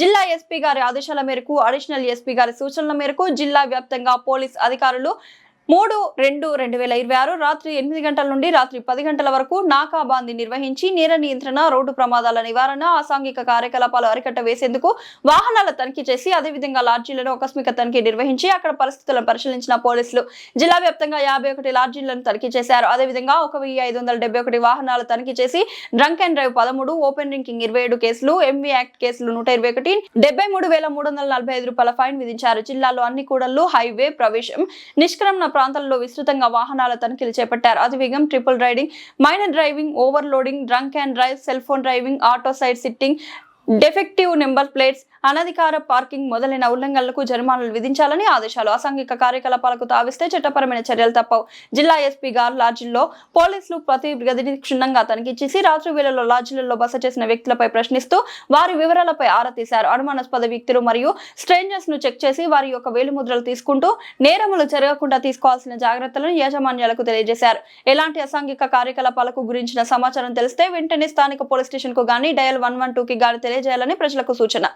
జిల్లా ఎస్పీ గారి ఆదేశాల మేరకు అడిషనల్ ఎస్పీ గారి సూచనల మేరకు జిల్లా వ్యాప్తంగా పోలీస్ అధికారులు 3-2-2026 రాత్రి 8 గంటల నుండి రాత్రి 10 గంటల వరకు నాకాబందీ నిర్వహించి నేర నియంత్రణ, రోడ్డు ప్రమాదాల నివారణ, అసాంఘిక కార్యకలాపాలు అరికట్ట వేసేందుకు వాహనాల తనిఖీ చేసి అదేవిధంగా లాడ్జీలను ఆకస్మిక తనిఖీ నిర్వహించి అక్కడ పరిస్థితులను పరిశీలించిన పోలీసులు జిల్లా వ్యాప్తంగా 51 లాడ్జీలను తనిఖీ చేశారు. అదేవిధంగా 1571 వాహనాలు తనిఖీ చేసి drunk and drive 13, open drinking 27 కేసులు, ఎంవీ యాక్ట్ కేసులు 121, 73,345 రూపాయల ఫైన్ విధించారు. జిల్లాలో అన్ని కూడళ్లు, హైవే ప్రవేశం, నిష్క్రమణ ప్రాంతాల్లో విస్తృతంగా వాహనాల తనిఖీలు చేపట్టారు. అతివేగం, triple riding, minor driving, overloading, drunk and drive, cell phone driving, auto side sitting, defective number plates, అనధికార పార్కింగ్ మొదలైన ఉల్లంఘనలకు జరిమానాలు విధించాలని ఆదేశాలు. అసాంఘిక కార్యకలాపాలకు తావిస్తే చట్టపరమైన చర్యలు తప్పవు. జిల్లా ఎస్పీ గారు లాడ్జీల్లో పోలీసులు ప్రతి గదిని క్షుణ్ణంగా తనిఖీ చేసి రాత్రి వేళల్లో లాడ్జీలలో బస చేసిన వ్యక్తులపై ప్రశ్నిస్తూ వారి వివరాలపై ఆరా తీశారు. అనుమానాస్పద వ్యక్తులు మరియు స్ట్రేంజర్స్ ను చెక్ చేసి వారి యొక్క వేలిముద్రలు తీసుకుంటూ నేరములు జరగకుండా తీసుకోవాల్సిన జాగ్రత్తలను యాజమాన్యాలకు తెలియజేశారు. ఎలాంటి అసాంఘిక కార్యకలాపాలకు గురించిన సమాచారం తెలిస్తే వెంటనే స్థానిక పోలీస్ స్టేషన్ కు గానీ డయల్ 112 కి గానీ తెలియజేయాలని ప్రజలకు సూచన.